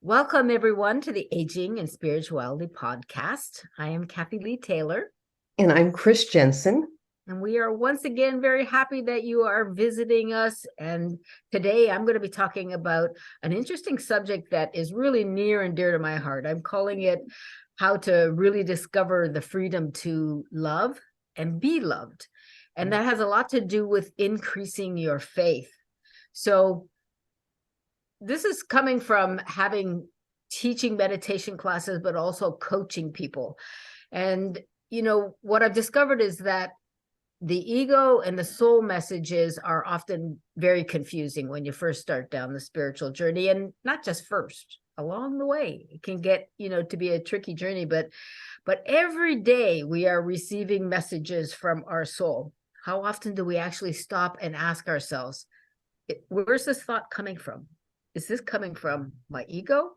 Welcome, everyone, to the Aging and Spirituality Podcast. I am Kathy Lee Taylor. And I'm Chris Jensen. And we are once again very happy that you are visiting us. And today I'm going to be talking about an interesting subject that is really near and dear to my heart. I'm calling it how to really discover the freedom to love and be loved. And that has a lot to do with increasing your faith. So this is coming from having teaching meditation classes, but also coaching people. And, what I've discovered is that the ego and the soul messages are often very confusing when you first start down the spiritual journey, and not just first, along the way. It can get, to be a tricky journey, but every day we are receiving messages from our soul. How often do we actually stop and ask ourselves, where's this thought coming from? Is this coming from my ego?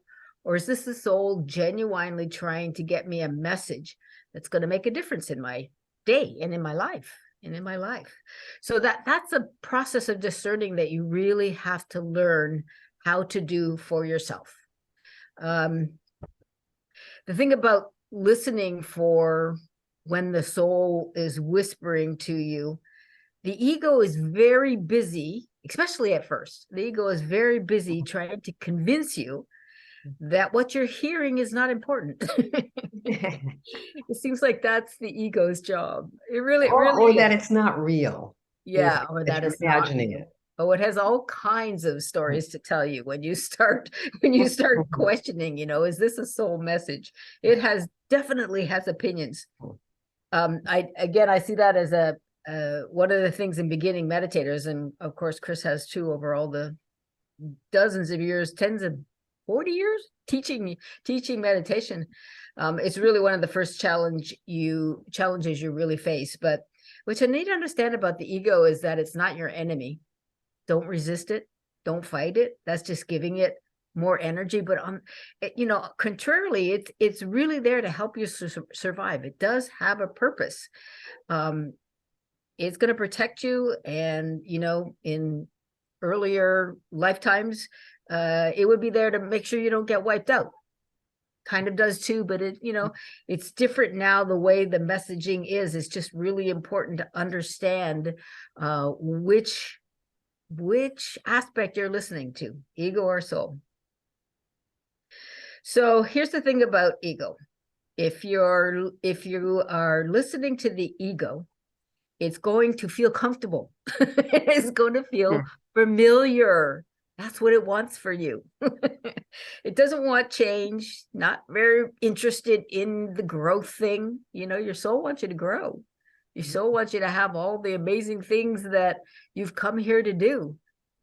Or is this the soul genuinely trying to get me a message that's going to make a difference in my day and in my life? So that's a process of discerning that you really have to learn how to do for yourself. The thing about listening for when the soul is whispering to you, the ego is very busy, especially at first. The ego is very busy trying to convince you that what you're hearing is not important. It seems like that's the ego's job. It really or that is. it's not real. Yeah, or that you're it's imagining not. it. Oh, it has all kinds of stories to tell you when you start questioning, is this a soul message? It definitely has opinions. I see that as one of the things in beginning meditators, and of course Chris has too, over all the dozens of years, 40 years teaching meditation. It's really one of the first challenges you really face. But what you need to understand about the ego is that it's not your enemy. Don't resist it. Don't fight it. That's just giving it more energy. But contrarily, it's really there to help you survive. It does have a purpose. It's going to protect you, and in earlier lifetimes, it would be there to make sure you don't get wiped out. Kind of does too, but it's different now. The way the messaging is, it's just really important to understand which aspect you're listening to, ego or soul. So here's the thing about ego. If you are listening to the ego, it's going to feel comfortable. It's going to feel familiar. That's what it wants for you. It doesn't want change, not very interested in the growth thing. Your soul wants you to grow. Your soul wants you to have all the amazing things that you've come here to do.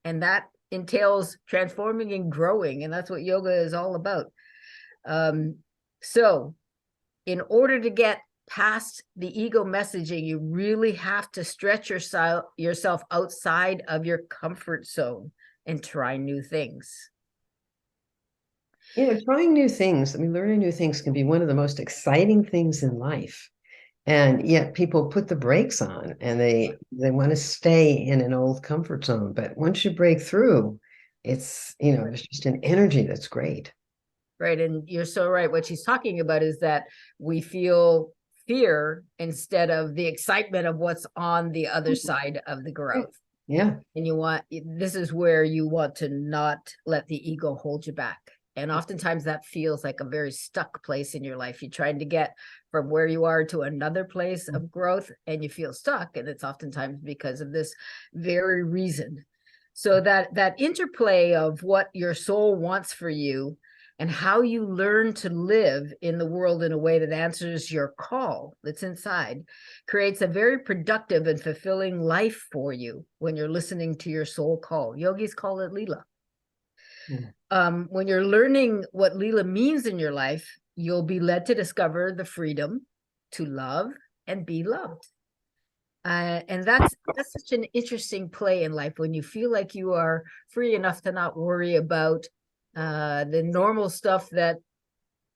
And that entails transforming and growing. And that's what yoga is all about. So in order to get past the ego messaging, you really have to stretch yourself outside of your comfort zone and try new things. Trying new things, learning new things can be one of the most exciting things in life. And yet people put the brakes on and they want to stay in an old comfort zone. But once you break through, it's, there's just an energy that's great. Right. And you're so right. What she's talking about is that we feel fear instead of the excitement of what's on the other side of the growth. Yeah. And this is where you want to not let the ego hold you back. And oftentimes that feels like a very stuck place in your life. You're trying to get from where you are to another place of growth, and you feel stuck. And it's oftentimes because of this very reason. So that interplay of what your soul wants for you and how you learn to live in the world in a way that answers your call that's inside creates a very productive and fulfilling life for you when you're listening to your soul call. Yogis call it Lila. When you're learning what Lila means in your life, you'll be led to discover the freedom to love and be loved. And that's such an interesting play in life, when you feel like you are free enough to not worry about the normal stuff that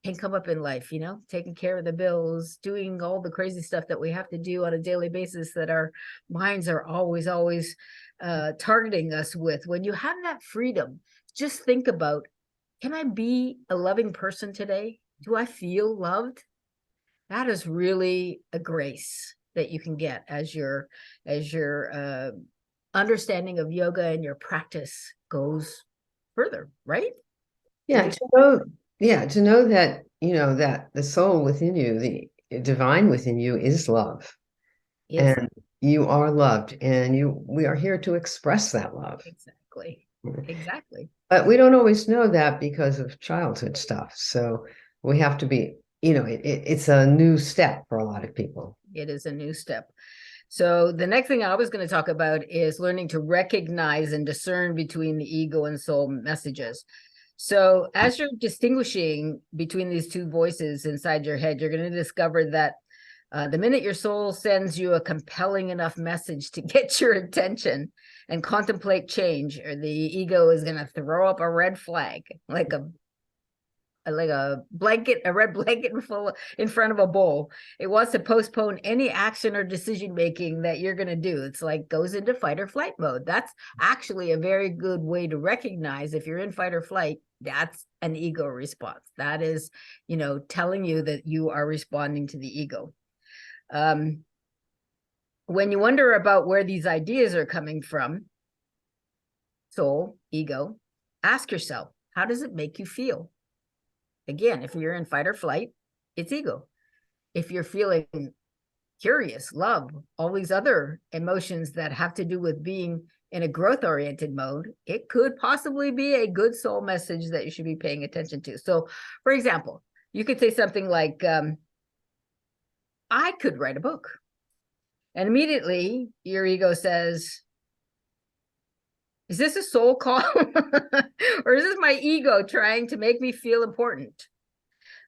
can come up in life, taking care of the bills, doing all the crazy stuff that we have to do on a daily basis that our minds are always targeting us with. When you have that freedom, just think about, can I be a loving person today? Do I feel loved? That is really a grace that you can get as your understanding of yoga and your practice goes further, right? Yeah, to know, yeah, to know that, that the soul within you, the divine within you is love. It's And you are loved, and we are here to express that love. exactly, exactly. But we don't always know that because of childhood stuff. So we have to be, it's a new step for a lot of people. It is a new step. So the next thing I was going to talk about is learning to recognize and discern between the ego and soul messages. So as you're distinguishing between these two voices inside your head, you're going to discover that the minute your soul sends you a compelling enough message to get your attention and contemplate change, or the ego is going to throw up a red flag, like a blanket, a red blanket in front of a bowl. It wants to postpone any action or decision making that you're going to do. It's like goes into fight or flight mode. That's actually a very good way to recognize if you're in fight or flight. That's an ego response. That is, telling you that you are responding to the ego. When you wonder about where these ideas are coming from, soul, ego, ask yourself, how does it make you feel? Again, if you're in fight or flight, it's ego. If you're feeling curious, love, all these other emotions that have to do with being in a growth-oriented mode, it could possibly be a good soul message that you should be paying attention to. So, for example, you could say something like, I could write a book. And immediately your ego says, is this a soul call? Or is this my ego trying to make me feel important?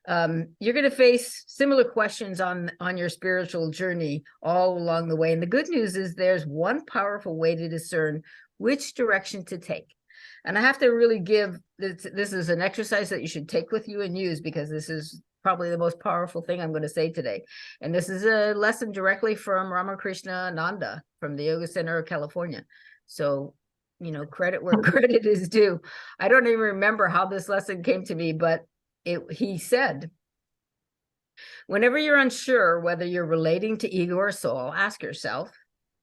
You're going to face similar questions on your spiritual journey all along the way. And the good news is there's one powerful way to discern which direction to take. And I have to really give this is an exercise that you should take with you and use, because this is probably the most powerful thing I'm going to say today. And this is a lesson directly from Ramakrishna Ananda from the Yoga Center of California. So, credit where credit is due. I don't even remember how this lesson came to me, but he said, whenever you're unsure whether you're relating to ego or soul, ask yourself,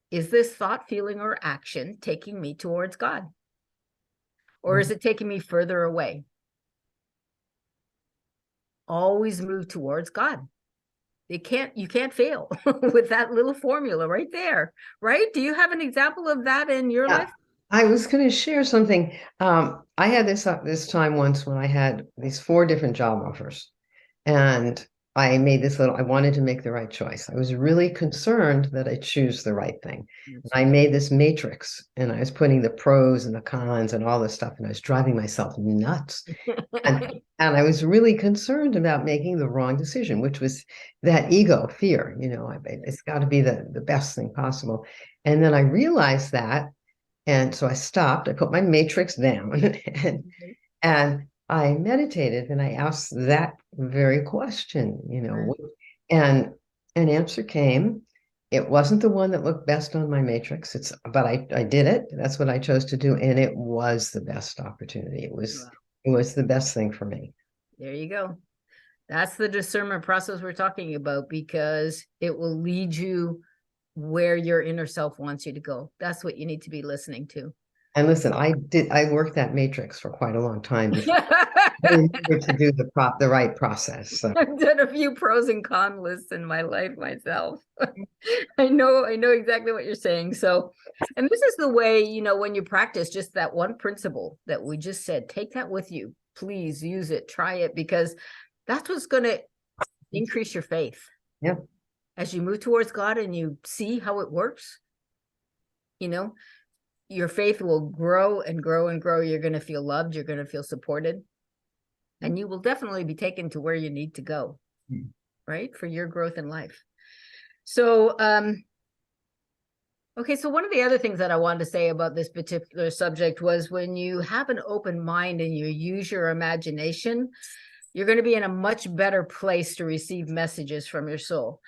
is this thought, feeling, or action taking me towards God? Or is it taking me further away? Always move towards God. You can't fail with that little formula right there, right? Do you have an example of that in your life? I was going to share something. I had this time once when I had these 4 different job offers, and I wanted to make the right choice. I was really concerned that I choose the right thing. And I made this matrix, and I was putting the pros and the cons and all this stuff, and I was driving myself nuts. and I was really concerned about making the wrong decision, which was that ego fear. It's got to be the best thing possible. And then I realized that. And so I stopped, I put my matrix down and I meditated, and I asked that very question, and an answer came. It wasn't the one that looked best on my matrix. But I did it. That's what I chose to do. And it was the best opportunity. It was the best thing for me. There you go. That's the discernment process we're talking about, because it will lead you where your inner self wants you to go. That's what you need to be listening to. And listen, I worked that matrix for quite a long time before I remember to do the right process. So. I've done a few pros and cons lists in my life myself. I know exactly what you're saying. So, and this is the way, when you practice just that one principle that we just said, take that with you. Please use it, try it, because that's what's going to increase your faith. Yeah. As you move towards God and you see how it works, your faith will grow and grow and grow. You're going to feel loved. You're going to feel supported. And you will definitely be taken to where you need to go, right? For your growth in life. So, okay. So one of the other things that I wanted to say about this particular subject was, when you have an open mind and you use your imagination, you're going to be in a much better place to receive messages from your soul.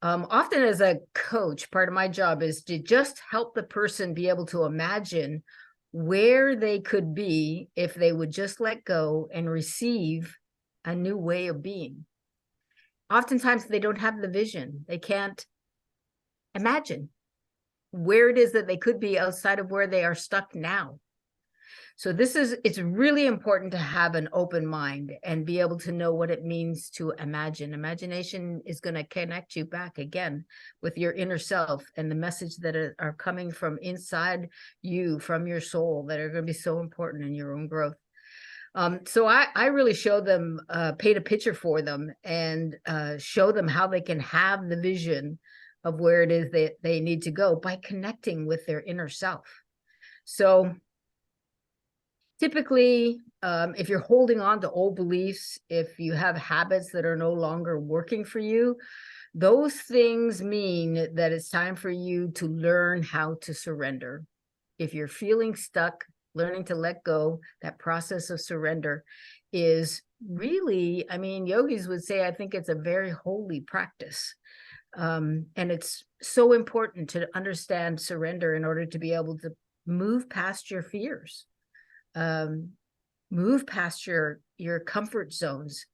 Often as a coach, part of my job is to just help the person be able to imagine where they could be if they would just let go and receive a new way of being. Oftentimes they don't have the vision. They can't imagine where it is that they could be outside of where they are stuck now. So it's really important to have an open mind and be able to know what it means to imagine. Imagination is going to connect you back again with your inner self and the message that are coming from inside you, from your soul, that are going to be so important in your own growth. So I really show them, paint a picture for them and show them how they can have the vision of where it is that they need to go by connecting with their inner self. So typically, if you're holding on to old beliefs, if you have habits that are no longer working for you, those things mean that it's time for you to learn how to surrender. If you're feeling stuck, learning to let go, that process of surrender is really, I mean, yogis would say, I think it's a very holy practice. And it's so important to understand surrender in order to be able to move past your fears. Move past your comfort zones,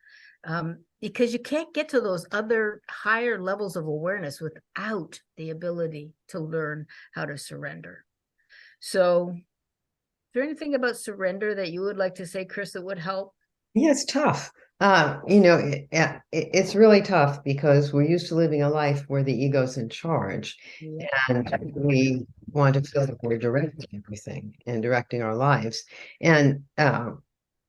because you can't get to those other higher levels of awareness without the ability to learn how to surrender. So is there anything about surrender that you would like to say, Chris, that would help? Yeah, it's tough. It's really tough because we're used to living a life where the ego's in charge, and we want to feel that we're directing everything and directing our lives. And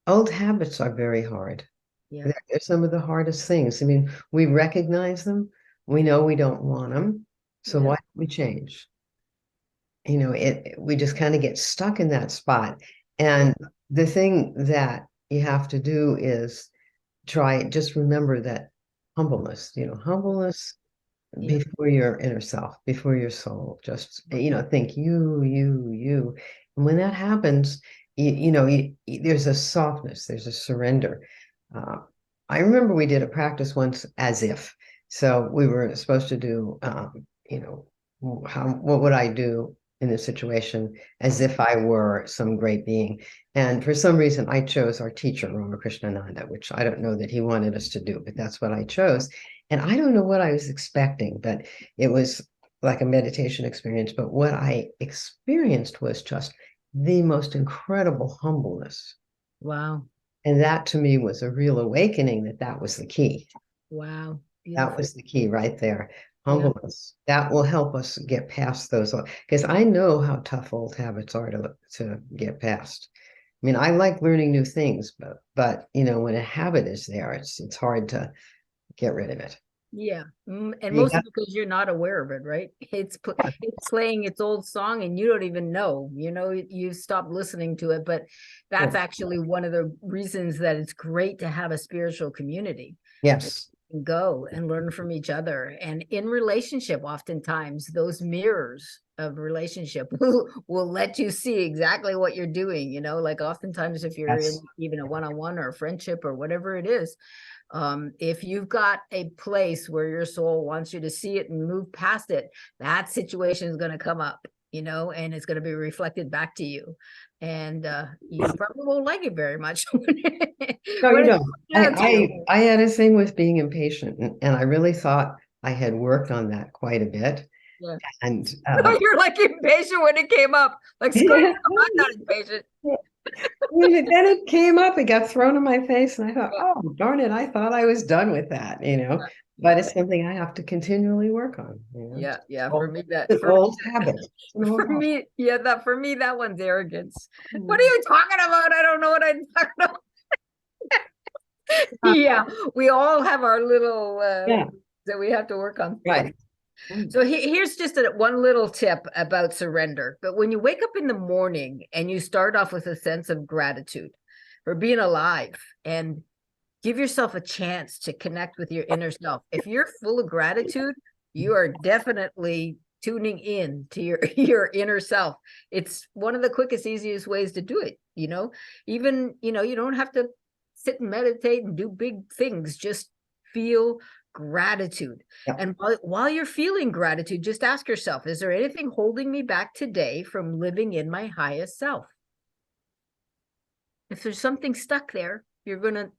old habits are very hard. Yeah. They're some of the hardest things. I mean, we recognize them. We know we don't want them. So why don't we change? We just kind of get stuck in that spot. And the thing that you have to do is just remember that humbleness, humbleness before your inner self, before your soul. Just, think you. And when that happens, there's a softness, there's a surrender. I remember we did a practice once as if. So we were supposed to do, what would I do in this situation as if I were some great being. And for some reason, I chose our teacher, Ramakrishnananda, which I don't know that he wanted us to do, but that's what I chose. And I don't know what I was expecting, but it was like a meditation experience. But what I experienced was just the most incredible humbleness. Wow. And that to me was a real awakening that was the key. Wow. That was the key right there. Humbleness. That will help us get past those, because I know how tough old habits are to get past. I mean, I like learning new things, but when a habit is there, it's hard to get rid of it. Yeah. And mostly because you're not aware of it, right? It's playing its old song and you don't even know, you stopped listening to it. But that's actually one of the reasons that it's great to have a spiritual community. Yes. Go and learn from each other. And in relationship, oftentimes those mirrors of relationship will let you see exactly what you're doing, like oftentimes if you're in even a one-on-one or a friendship or whatever it is, if you've got a place where your soul wants you to see it and move past it, that situation is going to come up, and it's going to be reflected back to you. And you probably won't like it very much. No, you don't. I had a thing with being impatient, and I really thought I had worked on that quite a bit. Yeah. And you're like impatient when it came up. Like, I'm not impatient. Then it came up, it got thrown in my face, and I thought, oh, darn it, I thought I was done with that, but it's something I have to continually work on. Yeah. For me, that old habit. For me, that one's arrogance. What are you talking about? I don't know what I'm talking about. Yeah, we all have our little that we have to work on. Right. So here's just one little tip about surrender. But when you wake up in the morning and you start off with a sense of gratitude for being alive, and give yourself a chance to connect with your inner self. If you're full of gratitude, you are definitely tuning in to your inner self. It's one of the quickest, easiest ways to do it. Even, you don't have to sit and meditate and do big things. Just feel gratitude. And while you're feeling gratitude, just ask yourself, is there anything holding me back today from living in my highest self? If there's something stuck there, you're gonna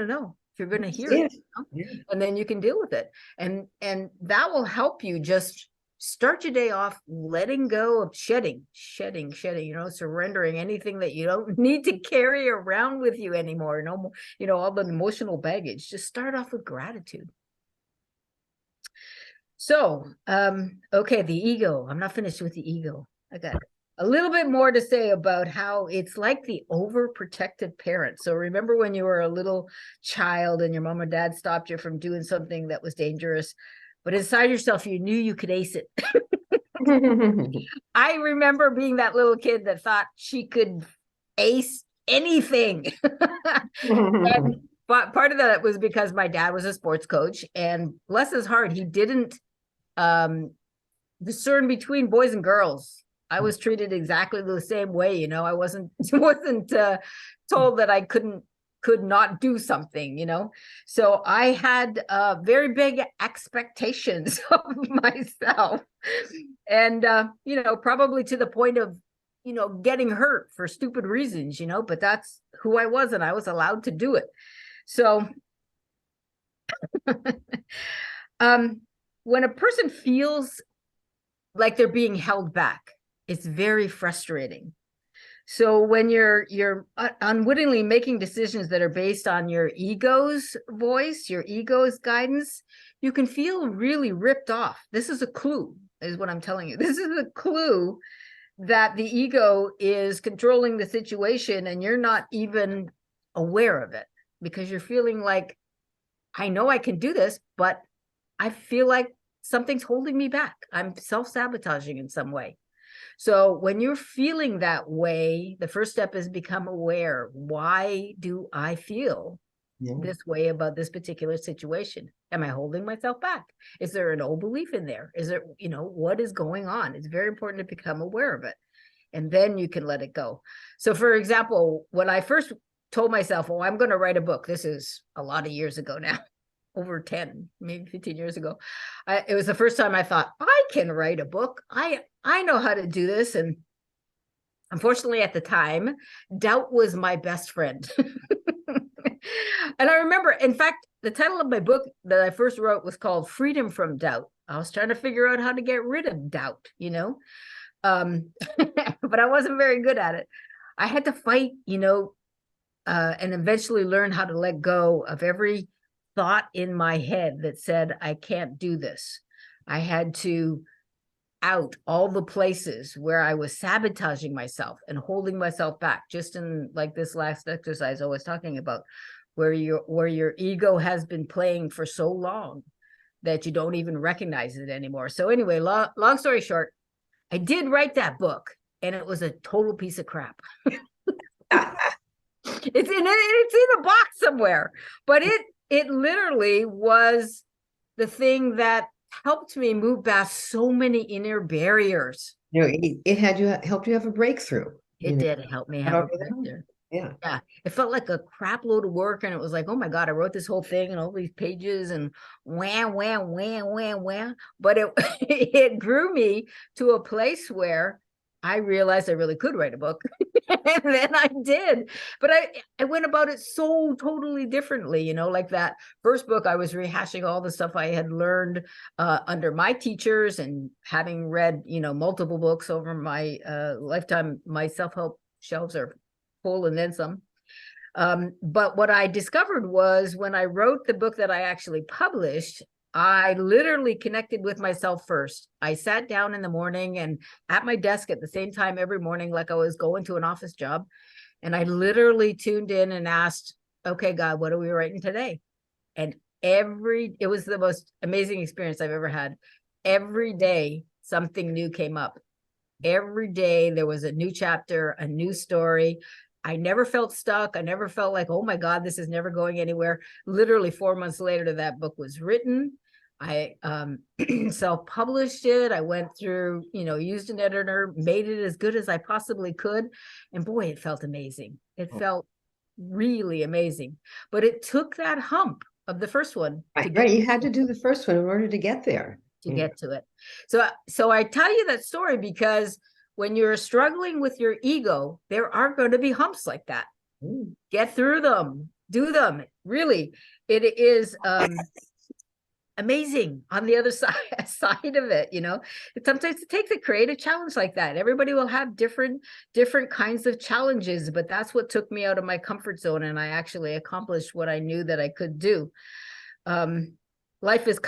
know. You're gonna hear Yeah. it, you know? Yeah. And then you can deal with it. And that will help you just start your day off letting go of shedding, you know, surrendering anything that you don't need to carry around with you anymore. No more, you know, all the emotional baggage. Just start off with gratitude. So, okay, the ego. I'm not finished with the ego. I got a little bit more to say about how it's like the overprotective parent. So remember when you were a little child and your mom or dad stopped you from doing something that was dangerous, but inside yourself, you knew you could ace it. I remember being that little kid that thought she could ace anything. And but part of that was because my dad was a sports coach, and bless his heart, he didn't discern between boys and girls. I was treated exactly the same way, you know. I wasn't told that I could not do something, you know. So I had very big expectations of myself, and you know, probably to the point of, you know, getting hurt for stupid reasons, you know. But that's who I was, and I was allowed to do it. So when a person feels like they're being held back, it's very frustrating. So when you're unwittingly making decisions that are based on your ego's voice, your ego's guidance, you can feel really ripped off. This is a clue, is what I'm telling you. This is a clue that the ego is controlling the situation and you're not even aware of it, because you're feeling like, I know I can do this, but I feel like something's holding me back. I'm self-sabotaging in some way. So when you're feeling that way, the first step is become aware. Why do I feel this way about this particular situation? Am I holding myself back? Is there an old belief in there? Is there, you know, what is going on? It's very important to become aware of it. And then you can let it go. So for example, when I first told myself, oh, I'm going to write a book, this is a lot of years ago now, over 10, maybe 15 years ago. It was the first time I thought, I can write a book. I know how to do this. And unfortunately, at the time, doubt was my best friend. And I remember, in fact, the title of my book that I first wrote was called Freedom from Doubt. I was trying to figure out how to get rid of doubt, you know, but I wasn't very good at it. I had to fight, you know, and eventually learn how to let go of every thought in my head that said, I can't do this. I had to out all the places where I was sabotaging myself and holding myself back, just in like this last exercise I was talking about, where your ego has been playing for so long that you don't even recognize it anymore. So anyway, long story short, I did write that book and it was a total piece of crap. It's in a box somewhere, but it literally was the thing that helped me move past so many inner barriers. You know, it had helped you have a breakthrough. It did help me have a breakthrough. Yeah. Yeah. It felt like a crap load of work. And it was like, oh my God, I wrote this whole thing and all these pages and wham, wham, wham, wham, wham. But it grew me to a place where I realized I really could write a book. And then I did. But I went about it so totally differently, you know, like that first book, I was rehashing all the stuff I had learned under my teachers, and having read, you know, multiple books over my lifetime. My self-help shelves are full and then some. But what I discovered was when I wrote the book that I actually published, I literally connected with myself first. I sat down in the morning and at my desk at the same time every morning, like I was going to an office job. And I literally tuned in and asked, okay, God, what are we writing today? And it was the most amazing experience I've ever had. Every day, something new came up. Every day there was a new chapter, a new story. I never felt stuck. I never felt like, oh my God, this is never going anywhere. Literally 4 months later, that book was written. I self-published it. I went through, you know, used an editor, made it as good as I possibly could. And boy, it felt amazing. It felt really amazing. But it took that hump of the first one. Right. You had to do the first one in order to get there. To get to it. So I tell you that story because when you're struggling with your ego, there are going to be humps like that. Mm. Get through them, do them. Really, it is amazing on the other side of it, you know. Sometimes it takes a creative challenge like that. Everybody will have different kinds of challenges, but that's what took me out of my comfort zone, and I actually accomplished what I knew that I could do. um life is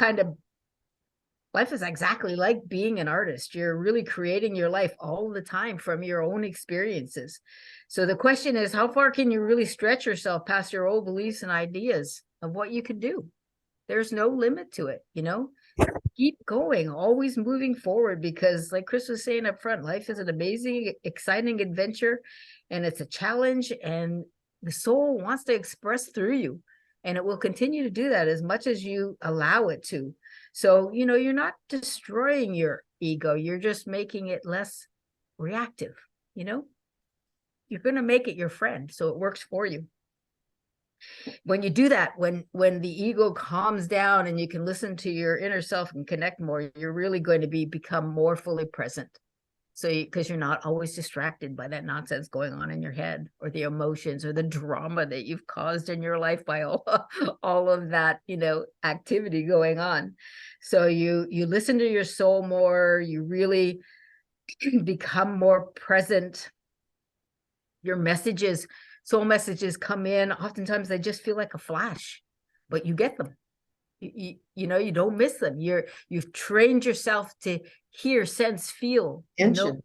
exactly like being an artist. You're really creating your life all the time from your own experiences. So the question is, how far can you really stretch yourself past your old beliefs and ideas of what you can do? There's no limit to it, you know. Keep going, always moving forward, because like Chris was saying up front, life is an amazing, exciting adventure, and it's a challenge, and the soul wants to express through you, and it will continue to do that as much as you allow it to. So, you know, you're not destroying your ego, you're just making it less reactive, you know. You're going to make it your friend, so it works for you. When you do that, when the ego calms down and you can listen to your inner self and connect more, you're really going to become more fully present. So because you're not always distracted by that nonsense going on in your head, or the emotions, or the drama that you've caused in your life by all of that, you know, activity going on. So you listen to your soul more, you really become more present. Your messages, soul messages come in, oftentimes they just feel like a flash, but you get them. You know, you don't miss them. You've trained yourself to hear, sense, feel, and know Attention, and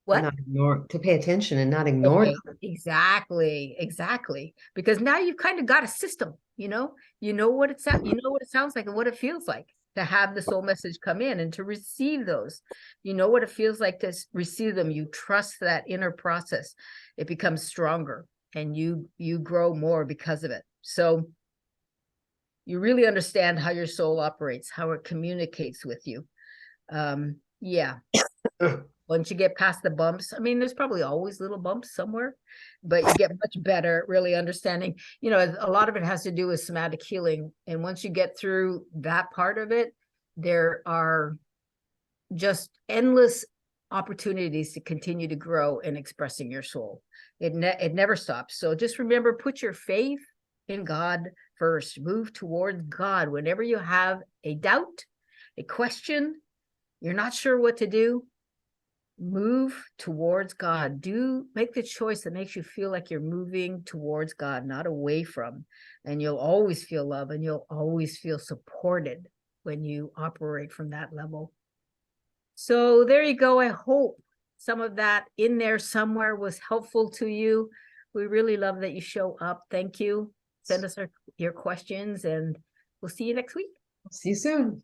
what. not ignore, to pay attention and not ignore Okay, them. exactly, because now you've kind of got a system, you know. You know what it sounds, you know what it sounds like and what it feels like to have the soul message come in and to receive those. You know what it feels like to receive them. You trust that inner process. It becomes stronger, and you grow more because of it. So you really understand how your soul operates, how it communicates with you. Yeah. Once you get past the bumps, I mean, there's probably always little bumps somewhere, but you get much better at really understanding. You know, a lot of it has to do with somatic healing. And once you get through that part of it, there are just endless opportunities to continue to grow in expressing your soul. It never stops. So just remember, put your faith in God first. Move towards God. Whenever you have a doubt, a question, you're not sure what to do, move towards God. Do make the choice that makes you feel like you're moving towards God, not away from. And you'll always feel love, and you'll always feel supported when you operate from that level. So there you go. I hope some of that in there somewhere was helpful to you. We really love that you show up. Thank you. Send us your questions, and we'll see you next week. See you soon.